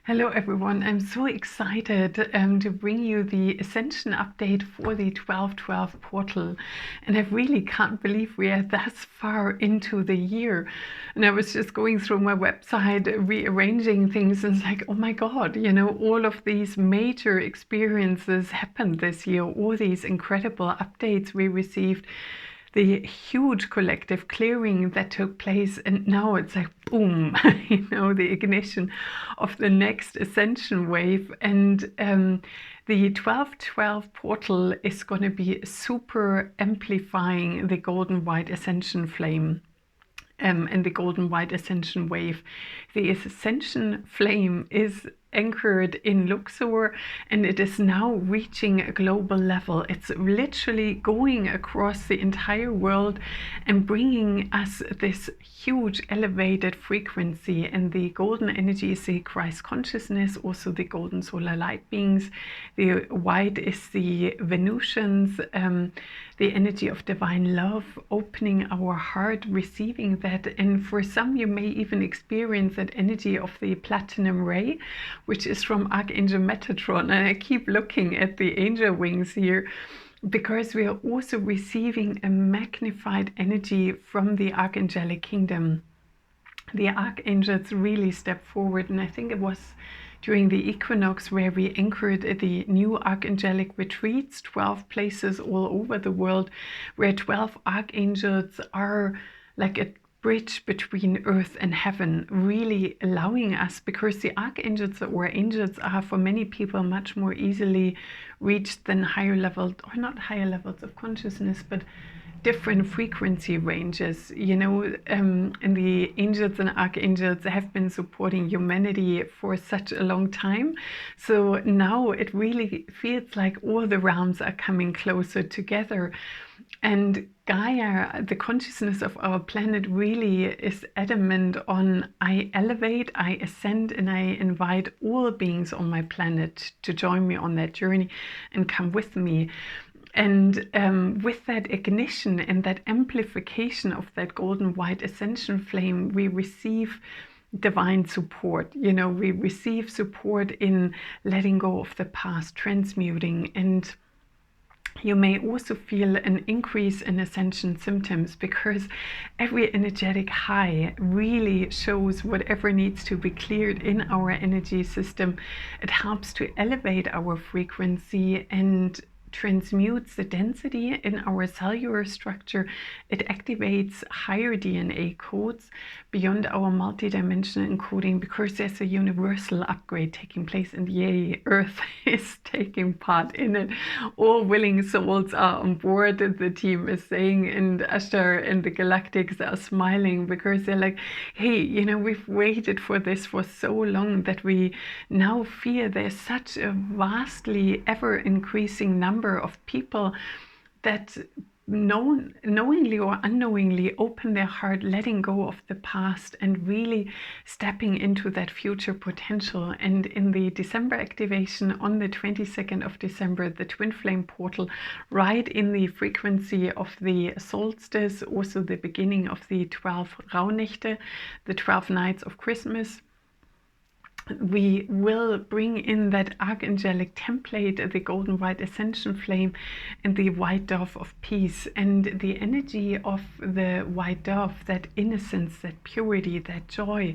Hello everyone, I'm so excited to bring you the Ascension update for the 1212 portal, and I really can't believe we are thus far into the year. And I was just going through my website, rearranging things, and it's like, oh my god, all of these major experiences happened this year, all these incredible updates we received, the huge collective clearing that took place, and now it's like boom, the ignition of the next ascension wave. And the 1212 portal is going to be super amplifying the golden white ascension flame. And the golden white ascension wave. The ascension flame is anchored in Luxor, and it is now reaching a global level. It's literally going across the entire world and bringing us this huge elevated frequency. And the golden energy is the Christ consciousness, also the golden solar light beings. The white is the Venusians, the energy of divine love, opening our heart, receiving that. And for some, you may even experience that energy of the platinum ray, which is from Archangel Metatron. And I keep looking at the angel wings here, because we are also receiving a magnified energy from the Archangelic kingdom. The archangels really step forward, and I think it was during the equinox where we anchored the new archangelic retreats, 12 places all over the world, where 12 archangels are like a bridge between earth and heaven, really allowing us, because the archangels or angels are for many people much more easily reached than higher levels, or not higher levels of consciousness, but different frequency ranges, and the angels and archangels have been supporting humanity for such a long time. So now it really feels like all the realms are coming closer together. And Gaia, the consciousness of our planet, really is adamant on, I elevate, I ascend, and I invite all beings on my planet to join me on that journey and come with me. And with that ignition and that amplification of that golden white ascension flame, we receive divine support. We receive support in letting go of the past, transmuting. And you may also feel an increase in ascension symptoms, because every energetic high really shows whatever needs to be cleared in our energy system. It helps to elevate our frequency and transmutes the density in our cellular structure. It activates higher DNA codes beyond our multidimensional encoding, because there's a universal upgrade taking place, and yay, Earth is taking part in it. All willing souls are on board, the team is saying, and Asher and the Galactics are smiling, because they're like, hey, we've waited for this for so long that we now feel there's such a vastly ever increasing number of people that knowingly or unknowingly open their heart, letting go of the past and really stepping into that future potential. And in the December activation on the 22nd of December, the twin flame portal, right in the frequency of the solstice, also the beginning of the 12 Rauhnächte, the 12 nights of Christmas, we will bring in that archangelic template, the golden white ascension flame, and the white dove of peace. And the energy of the white dove, that innocence, that purity, that joy,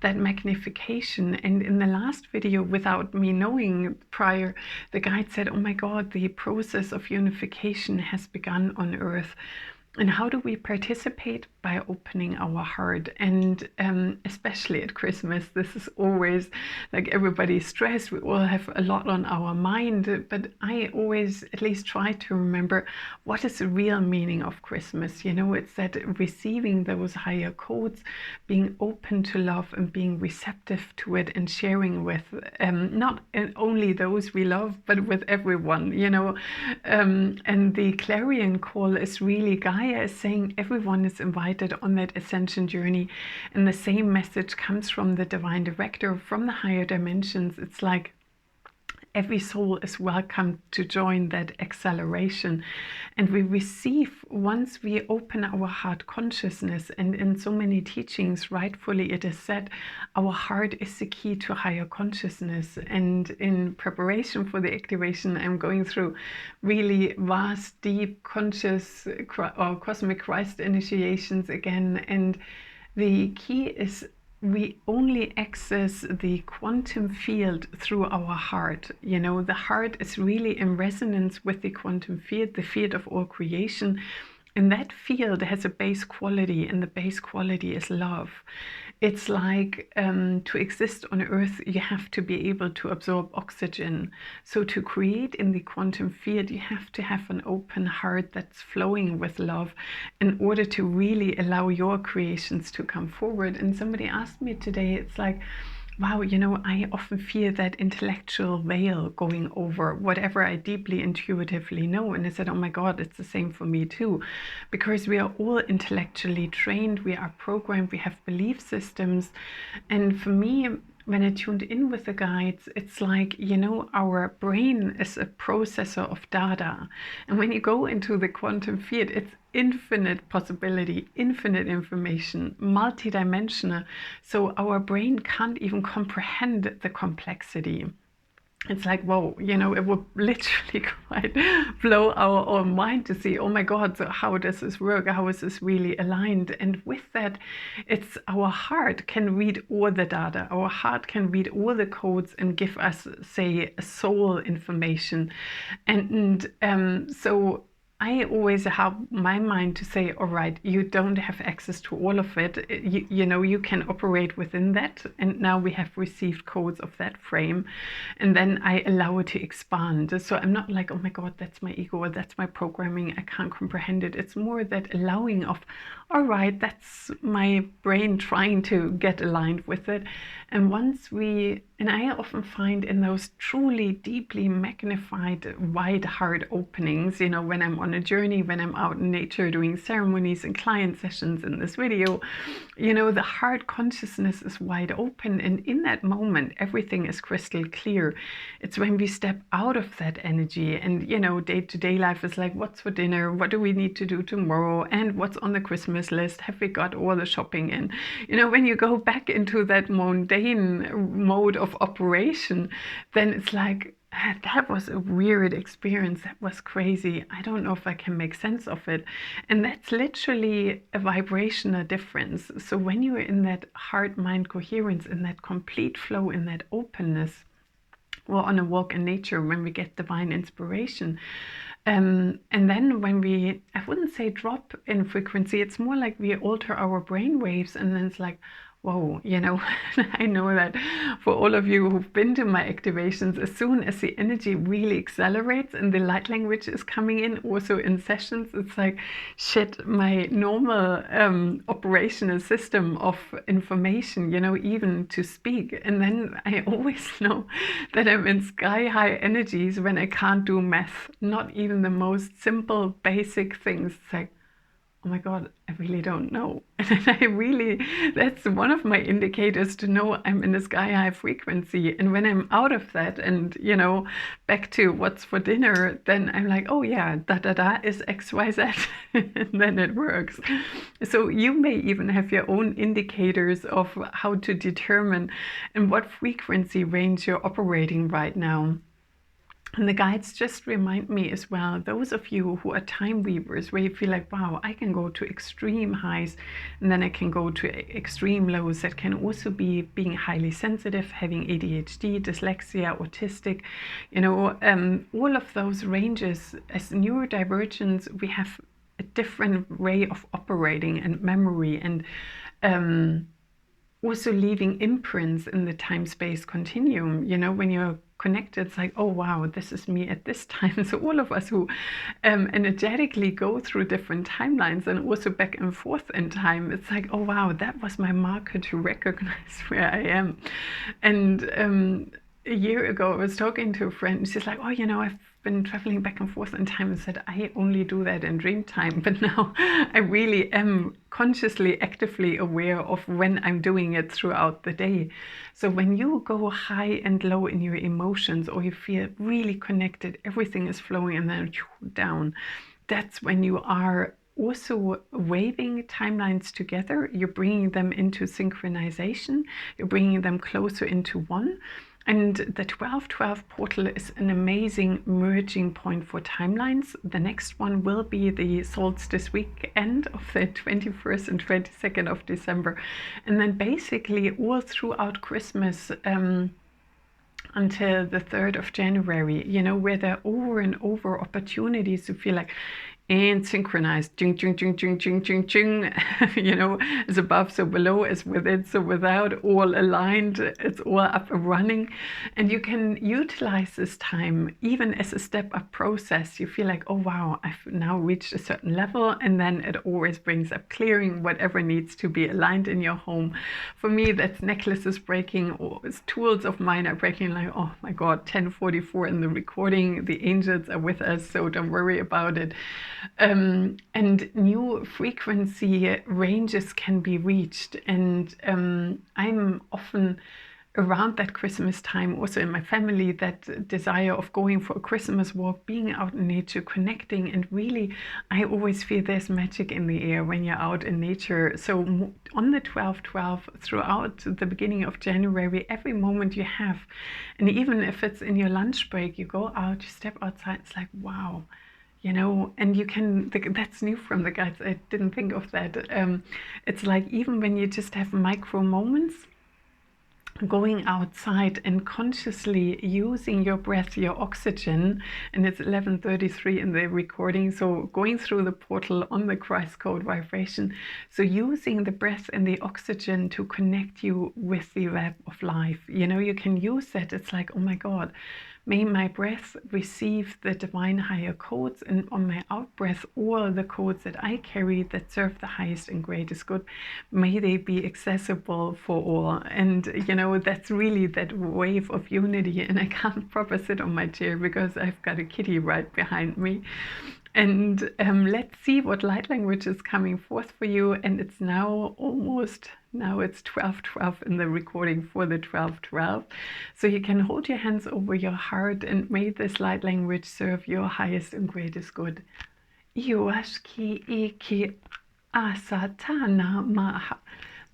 that magnification. And in the last video, without me knowing prior, the guide said, oh my god, the process of unification has begun on earth. And how do we participate? By opening our heart. And especially at Christmas, this is always like everybody's stressed. We all have a lot on our mind, but I always at least try to remember, what is the real meaning of Christmas? It's that receiving those higher codes, being open to love and being receptive to it, and sharing with not only those we love, but with everyone, and the clarion call is really, Gaia is saying everyone is invited on that ascension journey, and the same message comes from the divine director, from the higher dimensions. It's like, every soul is welcome to join that acceleration. And we receive, once we open our heart consciousness, and in so many teachings, rightfully it is said, our heart is the key to higher consciousness. And in preparation for the activation, I'm going through really vast, deep, conscious or cosmic Christ initiations again. And the key is we only access the quantum field through our heart. You know, the heart is really in resonance with the quantum field, the field of all creation. And that field has a base quality, and the base quality is love. It's like to exist on Earth, you have to be able to absorb oxygen. So to create in the quantum field, you have to have an open heart that's flowing with love in order to really allow your creations to come forward. And somebody asked me today, it's like, wow, you know, I often feel that intellectual veil going over whatever I deeply intuitively know. And I said, oh my God, it's the same for me too. Because we are all intellectually trained, we are programmed, we have belief systems. And for me, when I tuned in with the guides, it's like, you know, our brain is a processor of data. And when you go into the quantum field, it's infinite possibility, infinite information, multidimensional. So our brain can't even comprehend the complexity. It's like, whoa, you know, it would literally quite blow our mind to see, oh my God, so how does this work? How is this really aligned? And with that, it's our heart can read all the data. Our heart can read all the codes and give us, say, soul information. And so I always have my mind to say, all right, you don't have access to all of it. You know, you can operate within that. And now we have received codes of that frame. And then I allow it to expand. So I'm not like, oh my God, that's my ego, or that's my programming, I can't comprehend it. It's more that allowing of, all right, that's my brain trying to get aligned with it. And once we, and I often find in those truly deeply magnified wide heart openings, you know, when I'm on a journey, when I'm out in nature doing ceremonies and client sessions in this video, you know, the heart consciousness is wide open. And in that moment, everything is crystal clear. It's when we step out of that energy and, you know, day-to-day life is like, what's for dinner? What do we need to do tomorrow? And what's on the Christmas list? Have we got all the shopping in? You know, when you go back into that mundane mode of operation, then it's like, that was a weird experience. That was crazy. I don't know if I can make sense of it. And that's literally a vibrational difference. So when you're in that heart-mind coherence, in that complete flow, in that openness, or on a walk in nature when we get divine inspiration, and then when we, I wouldn't say drop in frequency, it's more like we alter our brain waves, and then it's like, whoa, you know, I know that for all of you who've been to my activations, as soon as the energy really accelerates and the light language is coming in, also in sessions, it's like, shit, my normal operational system of information, you know, even to speak. And then I always know that I'm in sky high energies when I can't do math, not even the most simple, basic things. It's like, oh my God, I really don't know. And I really, that's one of my indicators to know I'm in a sky high frequency. And when I'm out of that and, you know, back to what's for dinner, then I'm like, oh yeah, da is XYZ. And then it works. So you may even have your own indicators of how to determine in what frequency range you're operating right now. And the guides just remind me as well, those of you who are time weavers, where you feel like, wow, I can go to extreme highs and then I can go to extreme lows. That can also be being highly sensitive, having ADHD, dyslexia, autistic, you know, all of those ranges. As neurodivergents, we have a different way of operating and memory, and also leaving imprints in the time-space continuum. You know, when you're connected, it's like, oh wow, this is me at this time. So all of us who energetically go through different timelines and also back and forth in time, it's like, oh wow, that was my marker to recognize where I am. And a year ago, I was talking to a friend, and she's like, oh, I've been traveling back and forth in time, and said, I only do that in dream time. But now I really am consciously, actively aware of when I'm doing it throughout the day. So when you go high and low in your emotions, or you feel really connected, everything is flowing, and then down, that's when you are also waving timelines together. You're bringing them into synchronization. You're bringing them closer into one. And the 12/12 portal is an amazing merging point for timelines. The next one will be the Solstice weekend of the 21st and 22nd of December. And then basically all throughout Christmas, until the 3rd of January, where there are over and over opportunities to feel like, and synchronized, jing, jing, jing, jing, jing, jing, jing, as above, so below, as within, so without, all aligned, it's all up and running. And you can utilize this time even as a step-up process. You feel like, oh wow, I've now reached a certain level, and then it always brings up clearing whatever needs to be aligned in your home. For me, that's necklaces breaking, or tools of mine are breaking, like, oh my God, 10:44 in the recording, the angels are with us, so don't worry about it. And new frequency ranges can be reached. And I'm often around that Christmas time, also in my family, that desire of going for a Christmas walk, being out in nature, connecting. And really, I always feel there's magic in the air when you're out in nature. So on the 12/12, throughout the beginning of January, every moment you have, and even if it's in your lunch break, you go out, you step outside, it's like, wow. And you can, that's new from the guides, I didn't think of that. It's like, even when you just have micro moments, going outside and consciously using your breath, your oxygen, and it's 11:33 in the recording, so going through the portal on the Christ code vibration, so using the breath and the oxygen to connect you with the web of life. You can use that. It's like, oh my God, may my breath receive the divine higher codes, and on my out breath, all the codes that I carry that serve the highest and greatest good, may they be accessible for all. And that's really that wave of unity. And I can't proper sit on my chair because I've got a kitty right behind me. And let's see what light language is coming forth for you. And it's now it's 12/12 in the recording for the 12/12. So you can hold your hands over your heart, and may this light language serve your highest and greatest good. Iwashki iki asatana maha.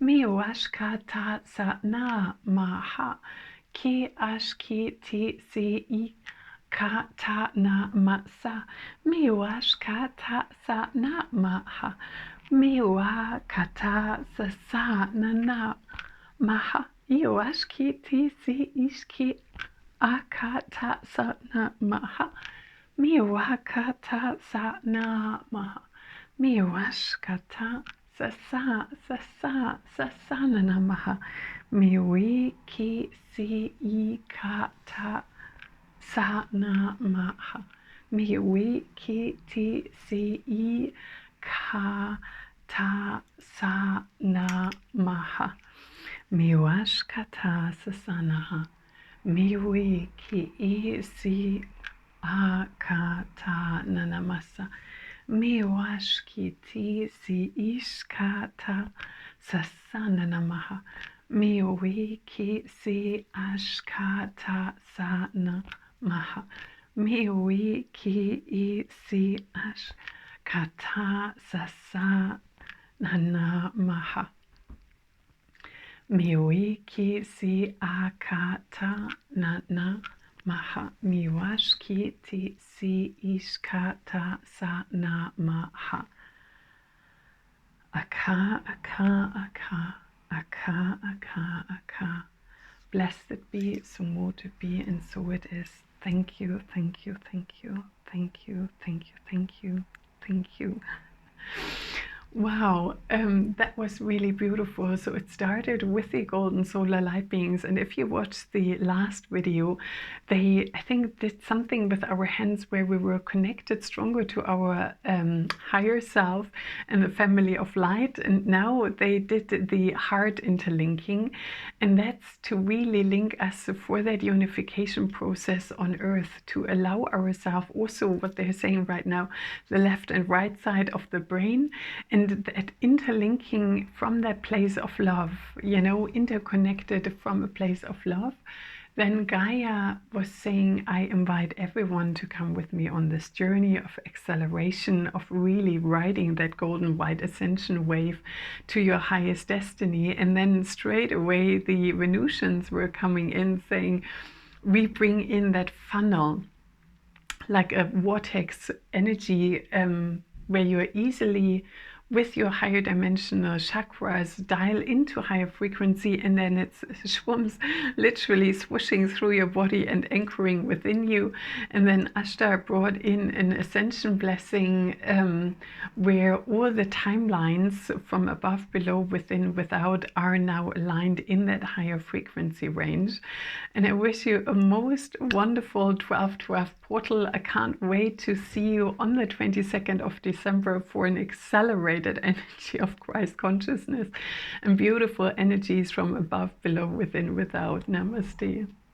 Miwashkata satna maha. Ki ashki ti si I. Kata na masa, miwash kata sa na maha, miwa kata sa sa na maha, iwash ki ti si ishki akata sa na maha, miwa kata sa na maha, miwash kata sa sa na maha, miwi ki si I kata sa na maha, miwi ki ti si I ka ta sa na maha, miwash kata sa sa na, miwi ki I si a ka ta na na masa, miwash ki ti si ish ka ta sa sa na maha, miwi ki si ash ka ta sa na maha, miwi ki I si ash kata sa sa na maha, miwi ki si akata na maha, miwash ki ti si ish kata sa na maha. Aka, aka, aka, aka, aka, aka. Blessed it be, so mote it be, and so it is. Thank you, thank you, thank you, thank you, thank you, thank you, thank you. Wow, that was really beautiful. So it started with the golden solar light beings, and if you watched the last video, they, I think, did something with our hands where we were connected stronger to our higher self and the family of light. And now they did the heart interlinking, and that's to really link us for that unification process on Earth, to allow ourselves also what they're saying right now, the left and right side of the brain, and that interlinking from that place of love, you know, interconnected from a place of love. Then Gaia was saying, I invite everyone to come with me on this journey of acceleration, of really riding that golden white ascension wave to your highest destiny. And then straight away the Venusians were coming in saying, we bring in that funnel, like a vortex energy, where you're easily with your higher dimensional chakras dial into higher frequency, and then it swims, literally swooshing through your body and anchoring within you. And then Ashtar brought in an ascension blessing, where all the timelines from above, below, within, without are now aligned in that higher frequency range. And I wish you a most wonderful 1212 portal. I can't wait to see you on the 22nd of December for an accelerated energy of Christ consciousness and beautiful energies from above, below, within, without. Namaste.